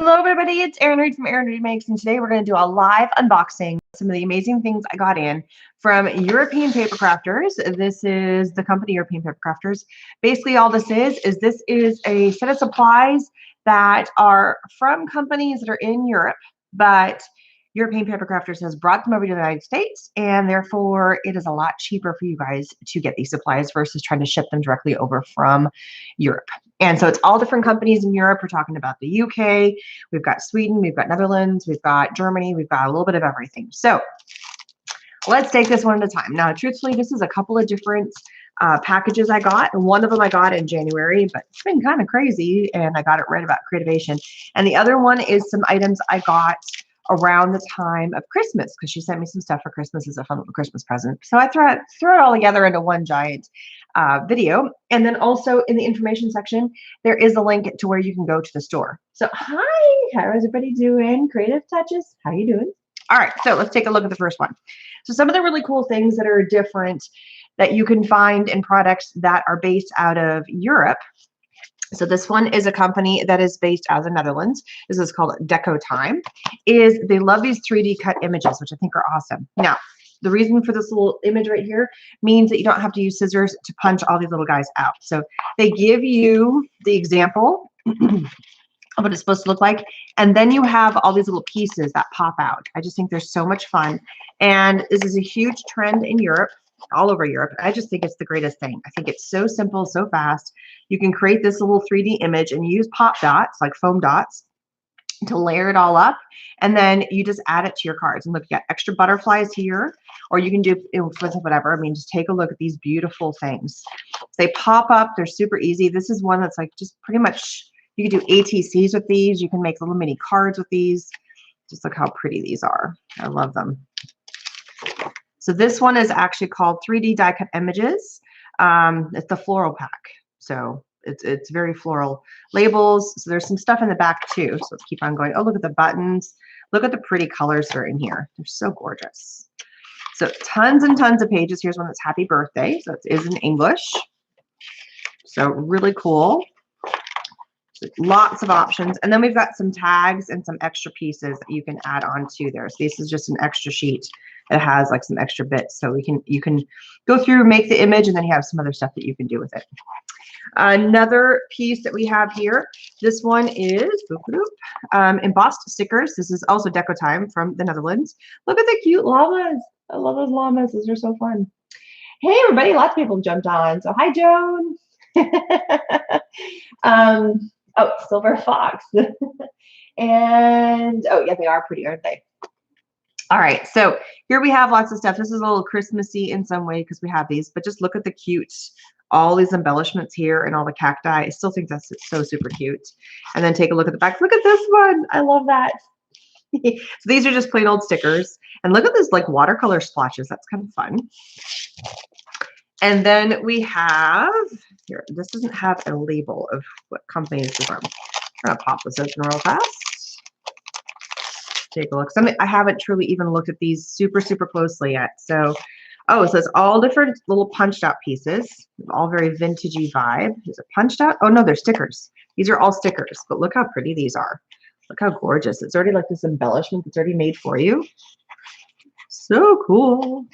Hello everybody, it's Erin Reed from Erin Reed Makes, and today we're going to do a live unboxing of some of the amazing things I got in from European Papercrafters. This is the company European Papercrafters. Basically all this is a set of supplies that are from companies that are in Europe, but European Papercrafters has brought them over to the United States, and therefore it is a lot cheaper for you guys to get these supplies versus trying to ship them directly over from Europe. And so it's all different companies in Europe. We're talking about the UK, we've got Sweden, we've got Netherlands, we've got Germany, we've got a little bit of everything. So let's take this one at a time. Now, truthfully, this is a couple of different packages I got. And one of them I got in January, but it's been kind of crazy, and I got it right about Creativation. And the other one is some items I got around the time of Christmas, because she sent me some stuff for Christmas as a fun little Christmas present. So I throw it all together into one giant video. And then also in the information section, there is a link to where you can go to the store. So hi, how is everybody doing? Creative Touches, how you doing? All right, so let's take a look at the first one. So some of the really cool things that are different that you can find in products that are based out of Europe. So this one is a company that is based out of the Netherlands. This is called Decor. They love these 3D cut images, which I think are awesome. Now, the reason for this little image right here means that you don't have to use scissors to punch all these little guys out. So they give you the example of what it's supposed to look like, and then you have all these little pieces that pop out. I just think they're so much fun, and this is a huge trend in Europe, all over Europe. I just think it's the greatest thing. I think it's so simple, so fast. You can create this little 3D image and use pop dots, like foam dots, to layer it all up, and then you just add it to your cards. And look, you got extra butterflies here, or you can do whatever. I mean, just take a look at these beautiful things. They pop up. They're super easy. This is one that's like just pretty much, you can do ATCs with these. You can make little mini cards with these. Just look how pretty these are. I love them. So this one is actually called 3D Die Cut Images. It's the floral pack. So it's very floral labels. So there's some stuff in the back too. So let's keep on going. Oh, look at the buttons. Look at the pretty colors that are in here. They're so gorgeous. So tons and tons of pages. Here's one that's Happy Birthday. So it is in English. So really cool. So lots of options. And then we've got some tags and some extra pieces that you can add on to there. So this is just an extra sheet. It has like some extra bits. So you can go through, make the image, and then you have some other stuff that you can do with it. Another piece that we have here, this one is embossed stickers. This is also Decor from the Netherlands. Look at the cute llamas. I love those llamas. Those are so fun. Hey, everybody. Lots of people jumped on. So hi, Joan. Oh, Silver Fox. And, oh, yeah, they are pretty, aren't they? All right, so here we have lots of stuff. This is a little Christmassy in some way because we have these, but just look at the cute, all these embellishments here and all the cacti. I still think that's so super cute. And then take a look at the back. Look at this one. I love that. So these are just plain old stickers. And look at this like watercolor splotches. That's kind of fun. And then we have, here, this doesn't have a label of what company this is from. I'm going to pop this open real fast. Take a look. I haven't truly even looked at these super closely yet. So, oh, so it's all different little punched out pieces, all very vintagey vibe. Is it punched out? Oh no, they're stickers. These are all stickers, but look how pretty these are. Look how gorgeous. It's already like this embellishment that's already made for you. So cool.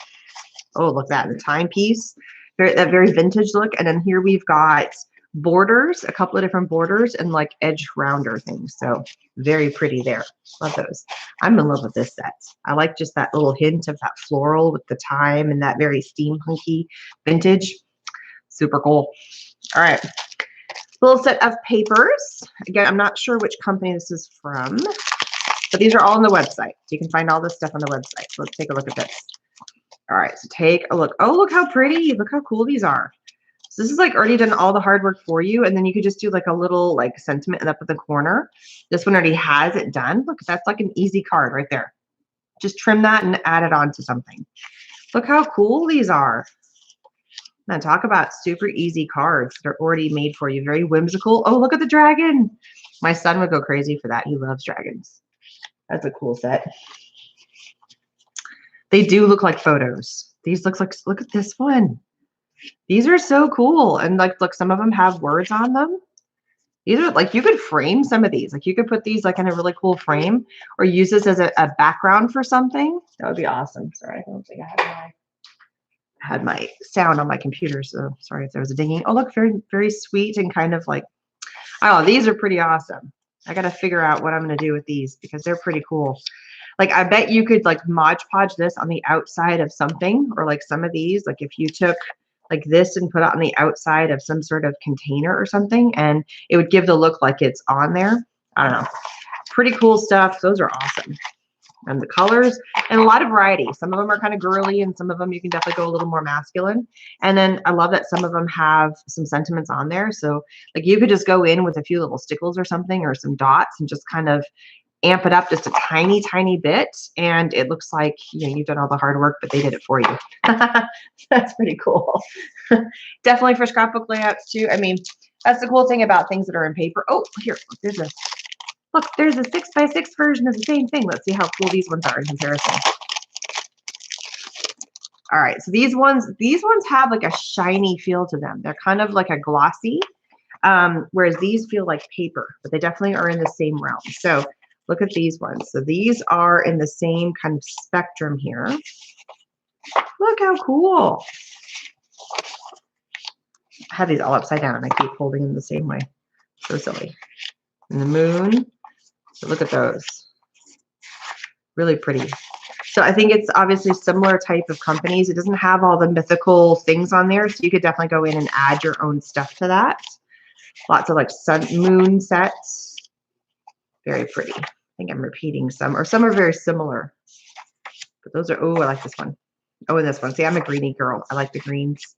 Oh, look at that, the timepiece. That very vintage look. And then here we've got borders, a couple of different borders, and like edge rounder things. So very pretty there. Love those. I'm in love with this set. I like just that little hint of that floral with the time and that very steampunky vintage. Super cool. All right. Little set of papers. Again, I'm not sure which company this is from, but these are all on the website. So you can find all this stuff on the website. So let's take a look at this. All right, so take a look. Oh, look how pretty. Look how cool these are. So this is like already done all the hard work for you, and then you could just do like a little like sentiment up in the corner. This one already has it done. Look, that's like an easy card right there. Just trim that and add it on to something. Look how cool these are. Now talk about super easy cards that are already made for you. Very whimsical. Oh, look at the dragon. My son would go crazy for that. He loves dragons. That's a cool set. They do look like photos. These look at this one. These are so cool. And like, look, some of them have words on them. These are like, you could frame some of these. Like you could put these like in a really cool frame or use this as a background for something. That would be awesome. Sorry, I don't think I had my sound on my computer. So sorry if there was a dinging. Oh, look, very, very sweet and kind of like, oh, these are pretty awesome. I got to figure out what I'm going to do with these because they're pretty cool. Like I bet you could like Mod Podge this on the outside of something, or like some of these, like if you took like this and put it on the outside of some sort of container or something, and it would give the look like it's on there. I don't know. Pretty cool stuff. Those are awesome. And the colors and a lot of variety. Some of them are kind of girly and some of them you can definitely go a little more masculine. And then I love that some of them have some sentiments on there. So like you could just go in with a few little stickles or something or some dots and just kind of amp it up just a tiny, tiny bit. And it looks like, you know, you've done all the hard work, but they did it for you. That's pretty cool. Definitely for scrapbook layouts too. I mean, that's the cool thing about things that are in paper. Oh, here, there's a, look, there's a 6x6 version of the same thing. Let's see how cool these ones are in comparison. All right, so these ones have like a shiny feel to them. They're kind of like a glossy, whereas these feel like paper, but they definitely are in the same realm. So look at these ones. So these are in the same kind of spectrum here. Look how cool. I have these all upside down and I keep holding them the same way. So silly. And the moon. So look at those. Really pretty. So I think it's obviously similar type of companies. It doesn't have all the mythical things on there. So you could definitely go in and add your own stuff to that. Lots of like sun, moon sets. Very pretty. I think I'm repeating some, or some are very similar. But those are, oh, I like this one. Oh, and this one. See, I'm a greeny girl. I like the greens.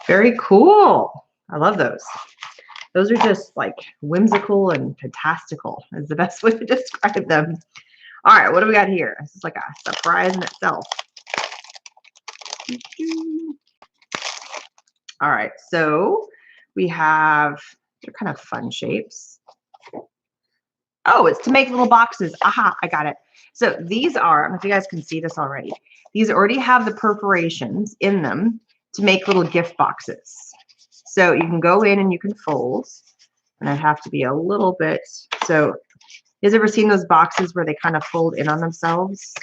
Very cool. I love those. Those are just like whimsical and fantastical is the best way to describe them. All right, what do we got here? This is like a surprise in itself. All right, so we have, they're kind of fun shapes. Oh, it's to make little boxes. Aha, I got it. So these are, I don't know if you guys can see this already. These already have the perforations in them to make little gift boxes. So you can go in and you can fold, and I'd have to be a little bit, so you guys ever seen those boxes where they kind of fold in on themselves?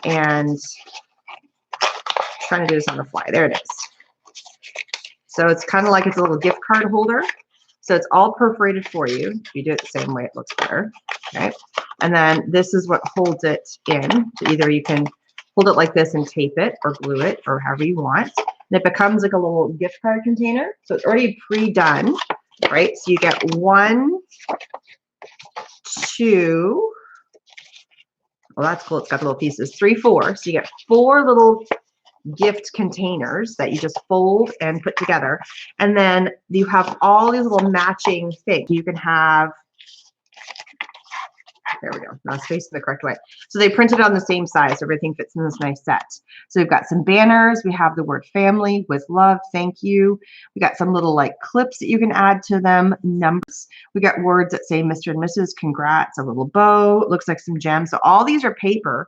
And I'm trying to do this on the fly. There it is. So it's kind of like it's a little gift card holder. So it's all perforated for you. If you do it the same way, it looks better. Okay. And then this is what holds it in. So either you can hold it like this and tape it or glue it or however you want. And it becomes like a little gift card container. So it's already pre-done, right? So you get 1, 2, well, that's cool. It's got the little pieces, 3, 4. So you get 4 little gift containers that you just fold and put together. And then you have all these little matching things. You can have, there we go. Now it's facing the correct way. So they printed on the same size. So everything fits in this nice set. So we've got some banners. We have the word family with love, thank you. We got some little like clips that you can add to them, numbers. We got words that say Mr. and Mrs. Congrats, a little bow. It looks like some gems. So all these are paper.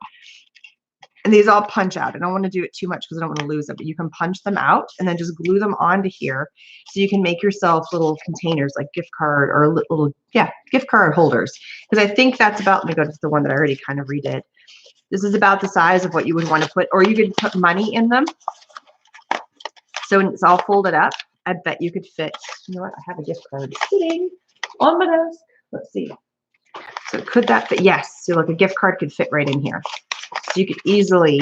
And these all punch out. I don't want to do it too much because I don't want to lose them, but you can punch them out and then just glue them onto here. So you can make yourself little containers like gift card or little, yeah, gift card holders. Because I think that's about, let me go to the one that I already kind of redid. This is about the size of what you would want to put, or you could put money in them. So when it's all folded up, I bet you could fit, you know what, I have a gift card sitting on my desk. Let's see. So could that fit? Yes. So like a gift card could fit right in here. So you could easily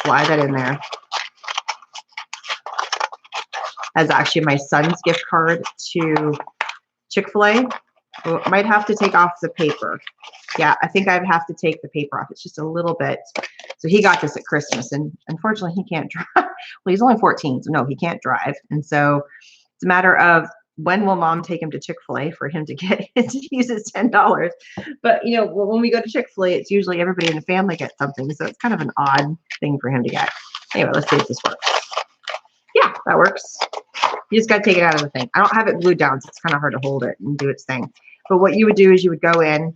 slide that in there. As actually my son's gift card to Chick-fil-A. Oh, I might have to take off the paper. Yeah, I think I'd have to take the paper off. It's just a little bit. So he got this at Christmas, and unfortunately he can't drive. Well, he's only 14, so no, he can't drive. And so it's a matter of when will mom take him to Chick-fil-A for him to get to use his $10? But you know, when we go to Chick-fil-A, it's usually everybody in the family gets something. So it's kind of an odd thing for him to get. Anyway, let's see if this works. Yeah, that works. You just got to take it out of the thing. I don't have it glued down, so it's kind of hard to hold it and do its thing. But what you would do is you would go in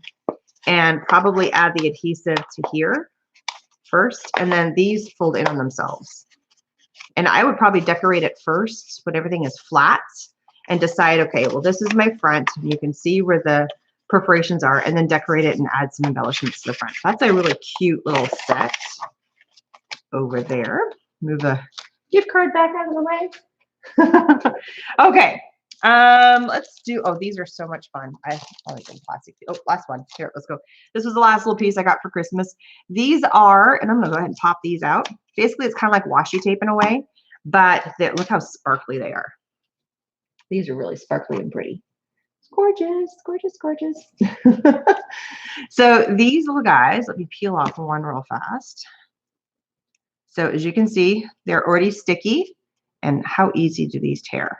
and probably add the adhesive to here first, and then these fold in on themselves. And I would probably decorate it first when everything is flat, and decide, okay, well, this is my front. And you can see where the perforations are, and then decorate it and add some embellishments to the front. That's a really cute little set over there. Move the gift card back out of the way. Okay. Let's do, oh, these are so much fun. I like them plastic. Oh, last one. Here, let's go. This was the last little piece I got for Christmas. These are, and I'm gonna go ahead and pop these out. Basically, it's kind of like washi tape in a way, but look how sparkly they are. These are really sparkly and pretty. Gorgeous, gorgeous, gorgeous. So these little guys, let me peel off one real fast. So as you can see, they're already sticky. And how easy do these tear?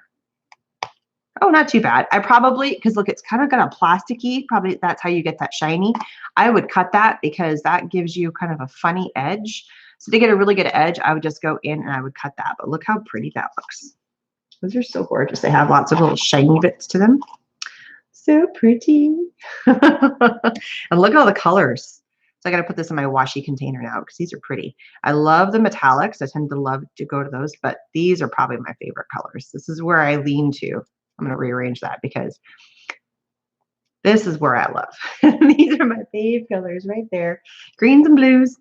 Oh, not too bad. I probably, because look, it's kind of got a plasticky, probably that's how you get that shiny. I would cut that because that gives you kind of a funny edge. So to get a really good edge, I would just go in and I would cut that. But look how pretty that looks. Those are so gorgeous. They have lots of little shiny bits to them. So pretty. And look at all the colors. So I got to put this in my washi container now because these are pretty. I love the metallics. I tend to love to go to those, but these are probably my favorite colors. This is where I lean to. I'm going to rearrange that because this is where I love. These are my fave colors right there. Greens and blues.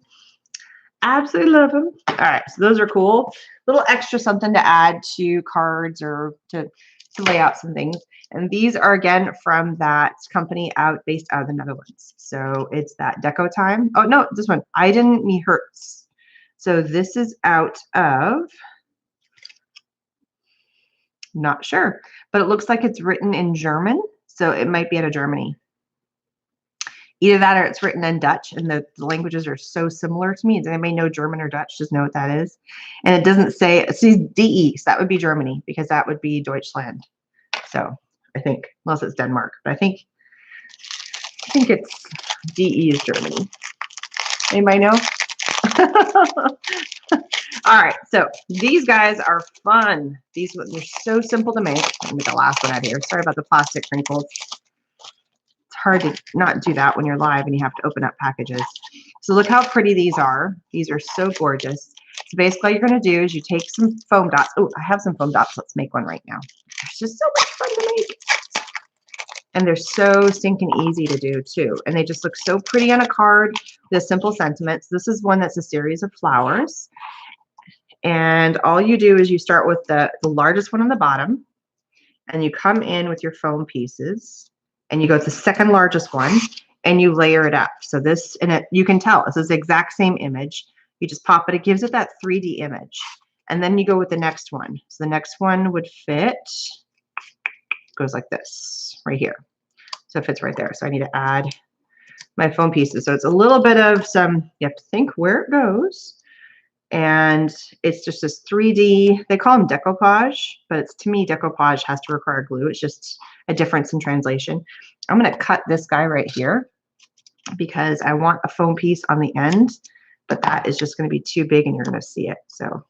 Absolutely love them. All right, so those are cool. Little extra something to add to cards or to lay out some things. And these are again from that company based out of the Netherlands. So it's that Deco Time. Oh no, this one, Iden Me Hurts. So this is out of, not sure, but it looks like it's written in German. So it might be out of Germany. Either that or it's written in Dutch, and the languages are so similar to me. Does anybody know German or Dutch? Just know what that is. And it doesn't say, it says DE, so that would be Germany, because that would be Deutschland. So I think, unless it's Denmark, but I think it's DE is Germany. Anybody know? All right, so these guys are fun. These ones are so simple to make. Let me get the last one out here. Sorry about the plastic crinkles. It's hard to not do that when you're live and you have to open up packages. So look how pretty these are. These are so gorgeous. So basically all you're going to do is you take some foam dots. Oh, I have some foam dots. Let's make one right now. It's just so much fun to make. And they're so stinking easy to do too. And they just look so pretty on a card. The simple sentiments. This is one that's a series of flowers. And all you do is you start with the largest one on the bottom. And you come in with your foam pieces. And you go to the second largest one. And you layer it up. So this, and you can tell, this is the exact same image. You just pop it. It gives it that 3D image. And then you go with the next one. So the next one would fit. Goes like this right here. So it fits right there. So I need to add my foam pieces. So it's a little bit of some, you have to think where it goes. And it's just this 3D, they call them decoupage, but it's, to me, decoupage has to require glue. It's just a difference in translation. I'm going to cut this guy right here because I want a foam piece on the end, but that is just going to be too big and you're going to see it. So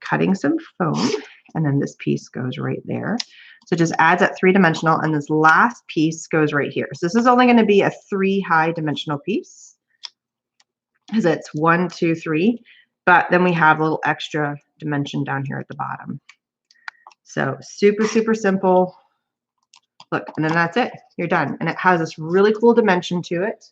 cutting some foam, and then this piece goes right there. So it just adds that 3-dimensional, and this last piece goes right here. So this is only going to be a 3 high dimensional piece because it's 1, 2, 3. But then we have a little extra dimension down here at the bottom. So super, super simple. Look, and then that's it. You're done. And it has this really cool dimension to it.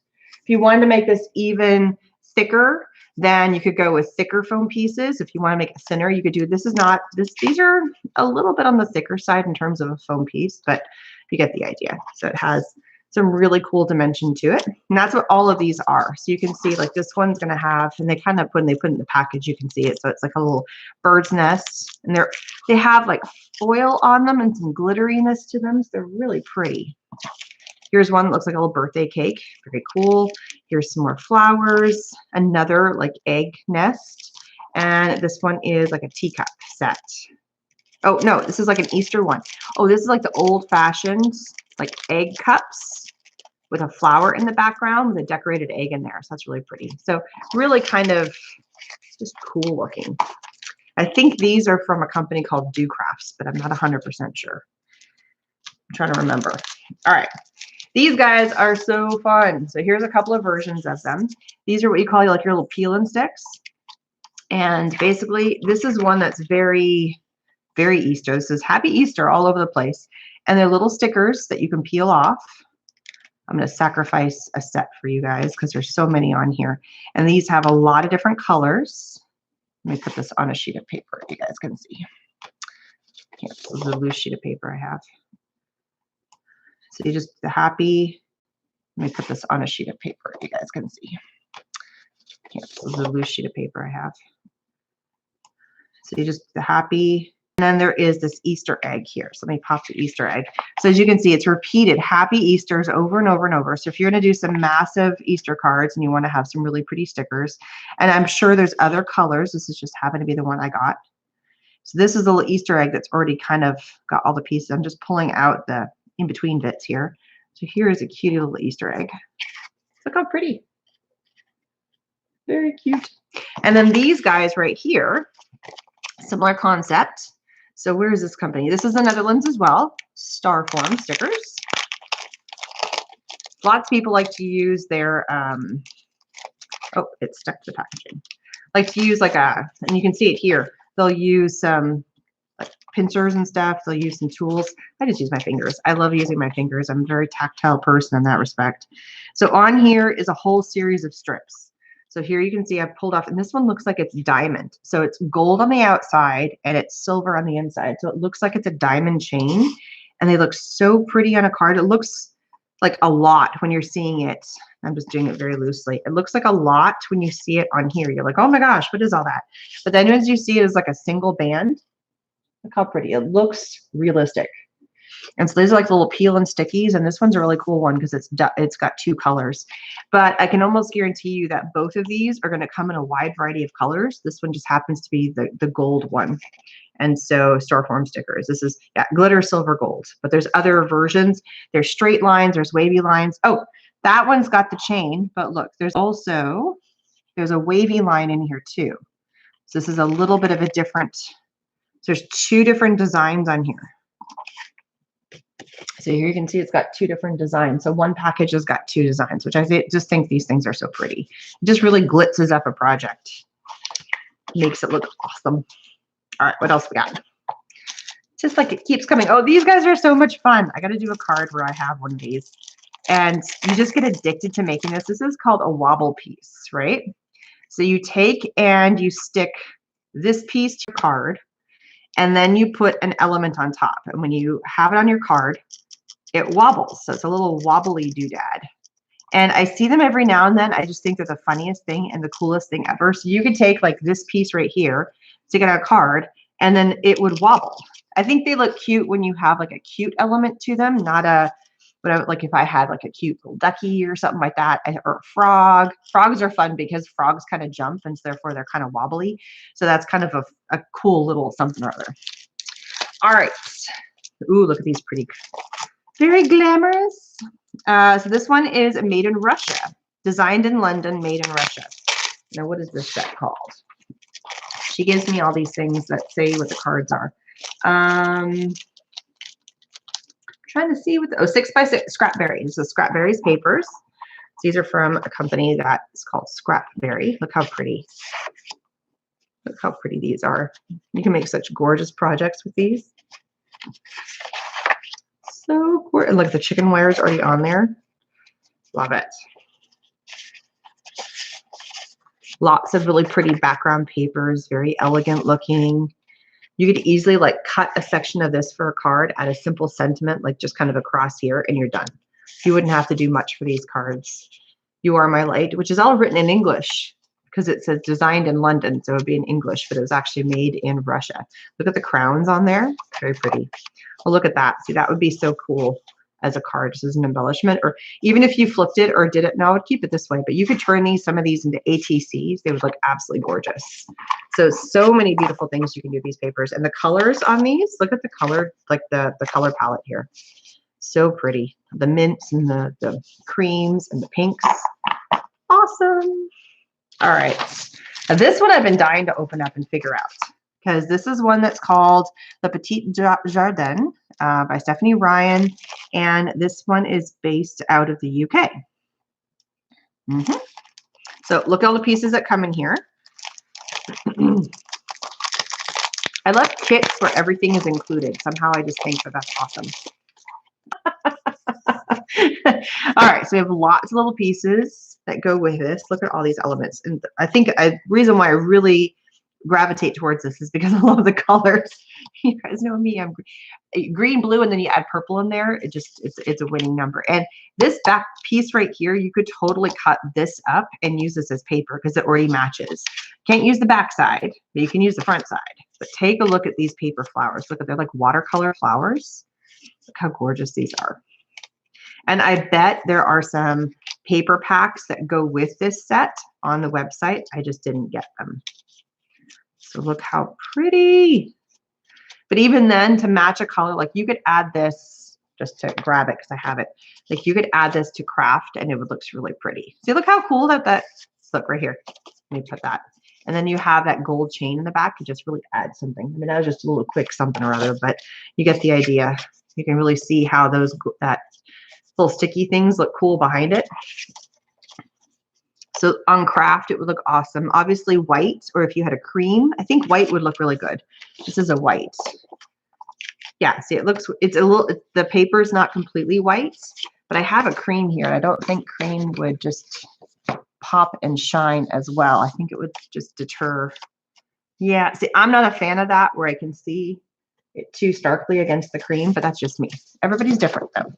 If you wanted to make this even thicker, then you could go with thicker foam pieces. If you want to make it thinner, you could do, this is not, these are a little bit on the thicker side in terms of a foam piece, but you get the idea. So it has some really cool dimension to it. And that's what all of these are. So you can see like this one's going to have, and they kind of, when they put it in the package, you can see it. So it's like a little bird's nest, and they have like foil on them and some glitteriness to them. So they're really pretty. Here's one that looks like a little birthday cake. Very cool. Here's some more flowers, another like egg nest. And this one is like a teacup set. Oh, no, this is like an Easter one. Oh, this is like the old fashioned like egg cups with a flower in the background with a decorated egg in there. So that's really pretty. So really kind of just cool looking. I think these are from a company called Do Crafts, but I'm not 100% sure. I'm trying to remember. All right. These guys are so fun. So here's a couple of versions of them. These are what you call like your little peel and sticks. And basically this is one that's very Very Easter. This is Happy Easter all over the place. And they're little stickers that you can peel off. I'm going to sacrifice a set for you guys because there's so many on here. And these have a lot of different colors. Let me put this on a sheet of paper you guys can see. Here, this is a loose sheet of paper I have. So you just, the happy, let me put this on a sheet of paper you guys can see. Here, this is a loose sheet of paper I have. So you just, the happy, and then there is this Easter egg here. So let me pop the Easter egg. So as you can see, it's repeated Happy Easters over and over and over. So if you're going to do some massive Easter cards and you want to have some really pretty stickers, and I'm sure there's other colors. This is just happened to be the one I got. So this is a little Easter egg that's already kind of got all the pieces. I'm just pulling out the in-between bits here. So here is a cute little Easter egg. Look how pretty. Very cute. And then these guys right here, similar concept. So where is this company? This is the Netherlands as well. Starform stickers. Lots of people like to use their, oh, it stuck to the packaging. Like to use like a, and you can see it here. They'll use some like pincers and stuff. They'll use some tools. I just use my fingers. I love using my fingers. I'm a very tactile person in that respect. So on here is a whole series of strips. So here you can see I've pulled off, and this one looks like it's diamond. So it's gold on the outside and it's silver on the inside. So it looks like it's a diamond chain, and they look so pretty on a card. It looks like a lot when you're seeing it. I'm just doing it very loosely. It looks like a lot when you see it on here. You're like, oh my gosh, what is all that? But then as you see it as like a single band, look how pretty. It looks realistic. And so these are like little peel and stickies, and this one's a really cool one because it's got two colors. But I can almost guarantee you that both of these are going to come in a wide variety of colors. This one just happens to be the gold one. And so Starform stickers. This is, yeah, glitter, silver, gold. But there's other versions. There's straight lines. There's wavy lines. Oh, that one's got the chain. But look, there's a wavy line in here too. So this is a little bit of a different, so there's two different designs on here. So here you can see it's got two different designs. So one package has got two designs, which I just think these things are so pretty. It just really glitzes up a project. Makes it look awesome. All right, what else we got? Just like it keeps coming. Oh, these guys are so much fun. I got to do a card where I have one of these. And you just get addicted to making this. This is called a wobble piece, right? So you take and you stick this piece to your card, and then you put an element on top. And when you have it on your card, it wobbles. So it's a little wobbly doodad. And I see them every now and then. I just think they're the funniest thing and the coolest thing ever. So you could take like this piece right here, stick it on a card, and then it would wobble. I think they look cute when you have like a cute element to them, not a, but like if I had like a cute little ducky or something like that, or a frog. Frogs are fun because frogs kind of jump, and so therefore they're kind of wobbly. So that's kind of a cool little something or other. All right. Ooh, look at these pretty, very glamorous. So this one is made in Russia, designed in London, made in Russia. Now, what is this set called? She gives me all these things that say what the cards are. Trying to see what the, oh, 6x6 Scrapberries. So Scrapberries papers. These are from a company that is called Scrapberry. Look how pretty. Look how pretty these are. You can make such gorgeous projects with these. So cool. And look, the chicken wire is already on there. Love it. Lots of really pretty background papers, very elegant looking. You could easily like cut a section of this for a card, add a simple sentiment, like just kind of across here, and you're done. You wouldn't have to do much for these cards. You Are My Light, which is all written in English because it says designed in London, so it would be in English, but it was actually made in Russia. Look at the crowns on there, very pretty. Well, look at that. See, that would be so cool as a card, just as an embellishment, or even if you flipped it or did it, no, I would keep it this way, but you could turn these, some of these into ATCs. They would look absolutely gorgeous. So many beautiful things you can do with these papers. And the colors on these, look at the color, like the color palette here. So pretty. The mints and the creams and the pinks. Awesome. All right. Now this one I've been dying to open up and figure out, because this is one that's called The Petit Jardin by Stephanie Ryan, and this one is based out of the UK. So look at all the pieces that come in here. I love kits where everything is included. Somehow I just think that that's awesome. All right, so we have lots of little pieces that go with this. Look at all these elements. And I think a reason why I really gravitate towards this is because I love the colors. You guys know me, I'm green, blue, and then you add purple in there. It's a winning number. And this back piece right here, you could totally cut this up and use this as paper because it already matches. Can't use the back side, but you can use the front side. But take a look at these paper flowers. Look at, they're like watercolor flowers. Look how gorgeous these are. And I bet there are some paper packs that go with this set on the website. I just didn't get them. So look how pretty. But even then, to match a color, like you could add this, just to grab it because I have it. Like you could add this to craft and it would look really pretty. See, look how cool that look right here. Let me put that. And then you have that gold chain in the back. You just really add something. I mean, that was just a little quick something or other, but you get the idea. You can really see how that little sticky things look cool behind it. So on craft, it would look awesome. Obviously white, or if you had a cream, I think white would look really good. This is a white. Yeah, see, the paper's not completely white, but I have a cream here. I don't think cream would just pop and shine as well. I think it would just deter. Yeah, see, I'm not a fan of that where I can see it too starkly against the cream, but that's just me. Everybody's different though.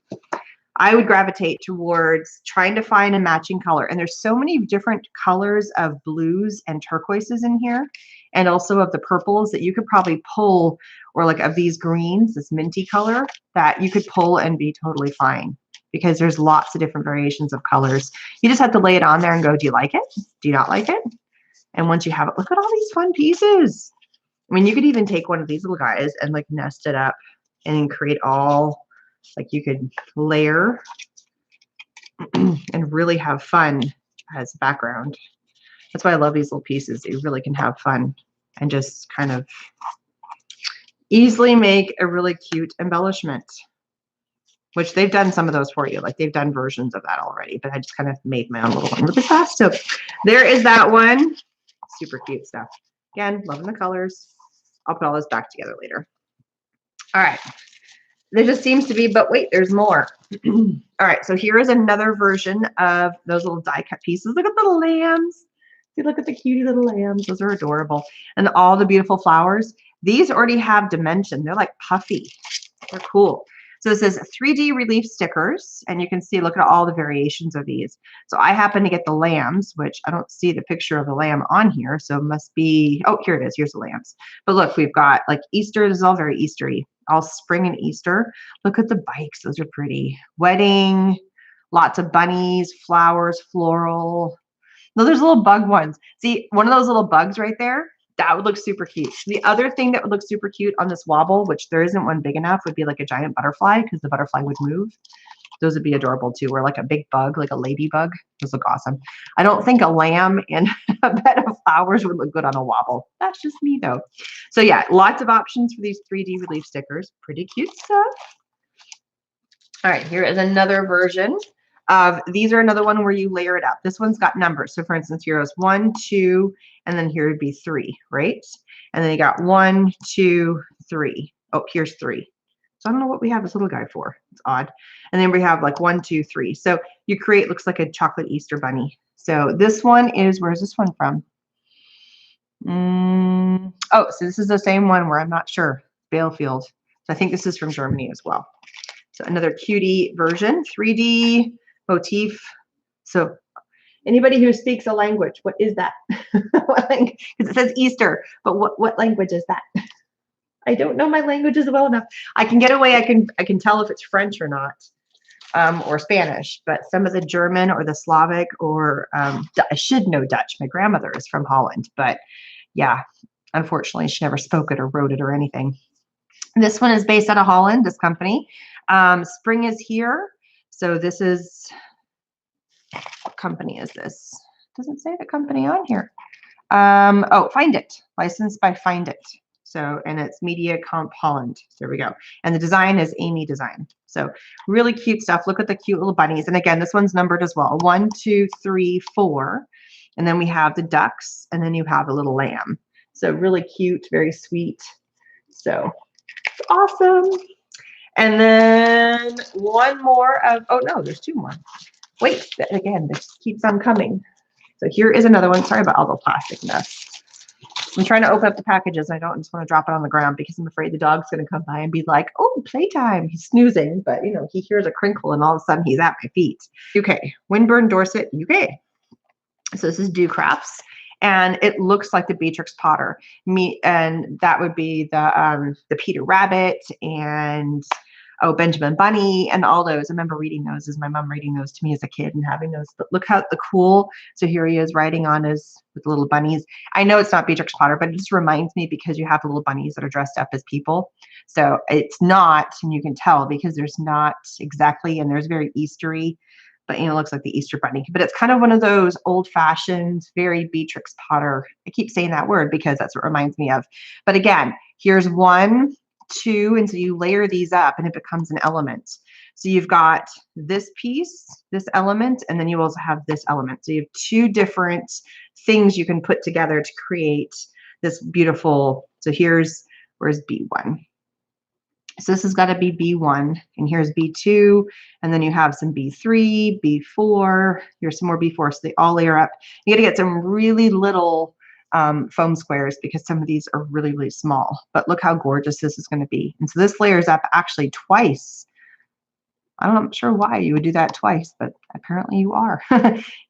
I would gravitate towards trying to find a matching color. And there's so many different colors of blues and turquoises in here, and also of the purples that you could probably pull, or like of these greens, this minty color that you could pull and be totally fine, because there's lots of different variations of colors. You just have to lay it on there and go, do you like it? Do you not like it? And once you have it, look at all these fun pieces. I mean, you could even take one of these little guys and like nest it up and create all, like you could layer and really have fun as background. That's why I love these little pieces. You really can have fun and just kind of easily make a really cute embellishment, which they've done some of those for you. Like they've done versions of that already, but I just kind of made my own little one really fast. So there is that one. Super cute stuff. Again, loving the colors. I'll put all this back together later. All right. There just seems to be, but wait, there's more. All right, so here is another version of those little die cut pieces. Look at the lambs. See, look at the cutie little lambs. Those are adorable. And all the beautiful flowers. These already have dimension. They're like puffy. They're cool. So it says 3D relief stickers, and you can see, look at all the variations of these. So I happen to get the lambs, which I don't see the picture of the lamb on here. So it must be, oh, here it is. Here's the lambs. But look, we've got like Easter. This is all very Eastery. All spring and Easter. Look at the bikes. Those are pretty. Wedding, lots of bunnies, flowers, floral. No, there's little bug ones. See, one of those little bugs right there, that would look super cute. The other thing that would look super cute on this wobble, which there isn't one big enough, would be like a giant butterfly, because the butterfly would move. Those would be adorable too, or like a big bug, like a ladybug. Those look awesome. I don't think a lamb and a bed of flowers would look good on a wobble. That's just me though. So yeah, lots of options for these 3D relief stickers. Pretty cute stuff. All right, here is another version of, these are another one where you layer it up. This one's got numbers. So for instance, here is 1, 2, and then here would be 3, right? And then you got 1, 2, 3. Oh, here's 3. So I don't know what we have this little guy for. It's odd. And then we have like 1, 2, 3. So you create, looks like a chocolate Easter bunny. So this one is, where's this one from? Oh, so this is the same one where I'm not sure. Balefield. So I think this is from Germany as well. So another cutie version, 3D motif. So anybody who speaks a language, what is that? What language? Because it says Easter, but what language is that? I don't know my languages well enough. I can get away. I can tell if it's French or not, or Spanish. But some of the German or the Slavic, or I should know Dutch. My grandmother is from Holland, but yeah, unfortunately, she never spoke it or wrote it or anything. This one is based out of Holland. This company. Spring is here. So this is, what company is this? Doesn't say the company on here. Oh, Find It. Licensed by Find It. So, and it's Media Comp Holland. There we go. And the design is Amy Design. So really cute stuff. Look at the cute little bunnies. And again, this one's numbered as well. 1, 2, 3, 4. And then we have the ducks, and then you have a little lamb. So really cute, very sweet. So it's awesome. And then one more of, oh no, there's two more. Wait, again, this keeps on coming. So here is another one. Sorry about all the plastic mess. I'm trying to open up the packages. I don't just want to drop it on the ground because I'm afraid the dog's going to come by and be like, oh, playtime. He's snoozing, but you know, he hears a crinkle and all of a sudden he's at my feet. UK, Winburn, Dorset, UK. So this is Do Crafts, and it looks like the Beatrix Potter. And that would be the Peter Rabbit and Benjamin Bunny and all those. I remember reading those as my mom reading those to me as a kid and having those. But look how the cool. So here he is riding on his with little bunnies. I know it's not Beatrix Potter, but it just reminds me because you have the little bunnies that are dressed up as people. So it's not, and you can tell because there's not exactly, and there's very Eastery, but you know, it looks like the Easter bunny. But it's kind of one of those old-fashioned, very Beatrix Potter. I keep saying that word because that's what it reminds me of. But again, here's 1, 2, and so you layer these up and it becomes an element. So you've got this piece, this element, and then you also have this element. So you have 2 different things you can put together to create this beautiful. So where's B1? So this has got to be B1, and here's B2, and then you have some B3, B4, here's some more B4, so they all layer up. You got to get some really little foam squares because some of these are really, really small, but look how gorgeous this is going to be. And so this layers up actually twice. I'm not sure why you would do that twice, but apparently you are.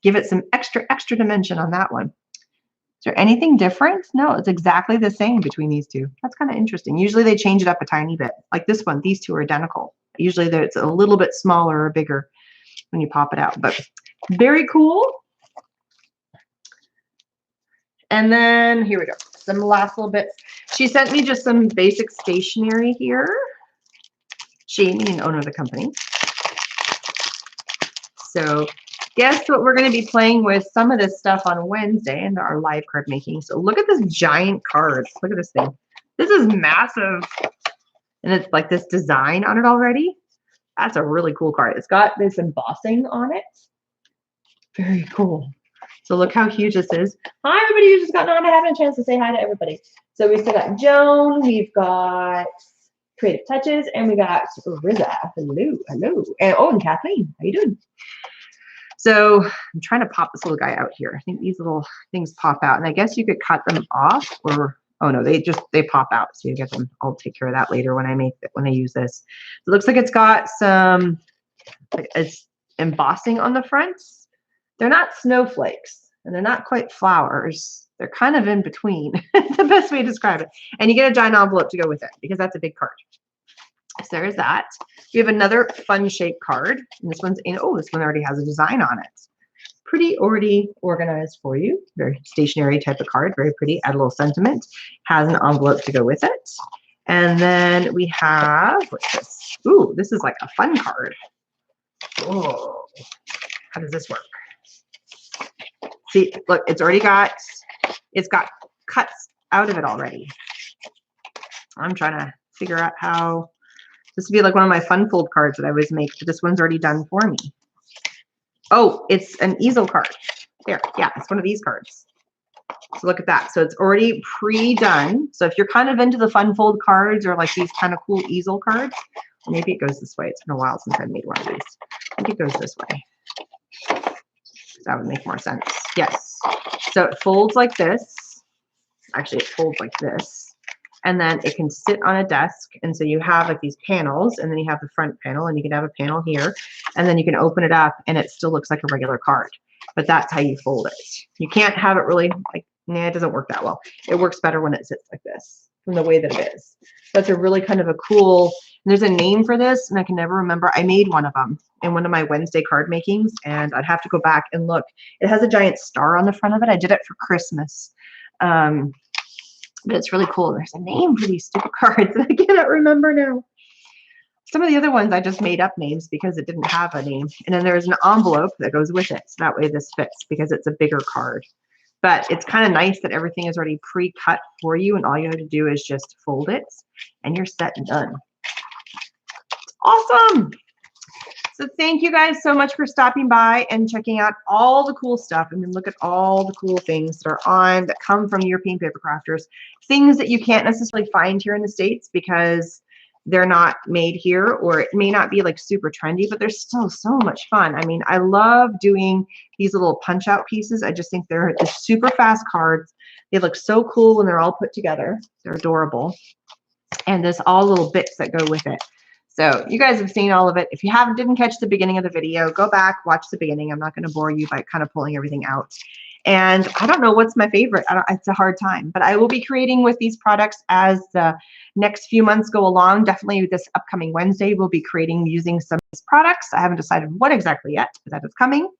Give it some extra dimension on that one. Is there anything different? No, it's exactly the same between these two. That's kind of interesting. Usually they change it up a tiny bit. Like this one, these two are identical. Usually it's a little bit smaller or bigger when you pop it out, but very cool. And then here we go. Some last little bits. She sent me just some basic stationery here. She, meaning owner of the company. So guess what we're going to be playing with some of this stuff on Wednesday in our live card making. So look at this giant card. Look at this thing. This is massive. And it's like this design on it already. That's a really cool card. It's got this embossing on it. Very cool. So look how huge this is. Hi, everybody who just got on. I haven't a chance to say hi to everybody. So we still got Joan. We've got Creative Touches. And we got Riza. Hello. Hello. And Kathleen. How you doing? So I'm trying to pop this little guy out here. I think these little things pop out, and I guess you could cut them off, or oh no, they pop out. So you get them. I'll take care of that later when I use this. It looks like it's got some it's embossing on the fronts. They're not snowflakes, and they're not quite flowers. They're kind of in between. The best way to describe it. And you get a giant envelope to go with it because that's a big card. So there's that. We have another fun shaped card, and this one's in, oh, this one already has a design on it. Pretty already organized for you. Very stationary type of card, very pretty. Add a little sentiment. Has an envelope to go with it. And then we have, what's this? Ooh, this is like a fun card. Oh, how does this work? See, look, it's got cuts out of it already. I'm trying to figure out how. This would be like one of my fun fold cards that I always make, but this one's already done for me. Oh, it's an easel card. There, yeah, it's one of these cards. So look at that. So it's already pre-done. So if you're kind of into the fun fold cards or like these kind of cool easel cards, maybe it goes this way. It's been a while since I made one of these. I think it goes this way. That would make more sense. Yes. So it folds like this. Actually, it folds like this. And then it can sit on a desk. And so you have like these panels, and then you have the front panel, and you can have a panel here, and then you can open it up and it still looks like a regular card. But that's how you fold it. You can't have it really like, nah, it doesn't work that well. It works better when it sits like this, from the way that it is. That's a really kind of a cool, and there's a name for this, and I can never remember. I made one of them in one of my Wednesday card makings, and I'd have to go back and look. It has a giant star on the front of it. I did it for Christmas. But it's really cool. There's a name for these stupid cards that I cannot remember now. Some of the other ones I just made up names because it didn't have a name. And then there's an envelope that goes with it. So that way this fits because it's a bigger card. But it's kind of nice that everything is already pre-cut for you, and all you have to do is just fold it and you're set and done. It's awesome. So thank you guys so much for stopping by and checking out all the cool stuff. I mean, look at all the cool things that are on that come from European Papercrafters. Things that you can't necessarily find here in the States because they're not made here, or it may not be like super trendy, but they're still so much fun. I mean, I love doing these little punch out pieces. I just think they're super fast cards. They look so cool when they're all put together. They're adorable. And there's all little bits that go with it. So you guys have seen all of it. If you didn't catch the beginning of the video, go back, watch the beginning. I'm not going to bore you by kind of pulling everything out. And I don't know what's my favorite. It's a hard time, but I will be creating with these products as the next few months go along. Definitely this upcoming Wednesday, we'll be creating using some of these products. I haven't decided what exactly yet, but that is coming.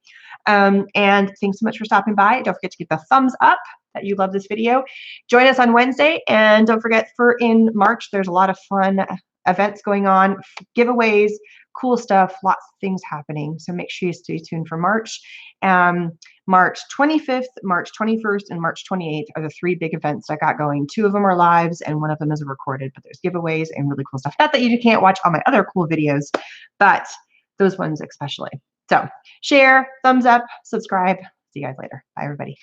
And thanks so much for stopping by. Don't forget to give the thumbs up that you love this video. Join us on Wednesday. And don't forget, for in March, there's a lot of fun events going on, giveaways, cool stuff, lots of things happening. So make sure you stay tuned for March. March 25th, March 21st, and March 28th are the 3 big events I got going. 2 of them are lives and 1 of them is recorded, but there's giveaways and really cool stuff. Not that you can't watch all my other cool videos, but those ones especially. So share, thumbs up, subscribe. See you guys later. Bye, everybody.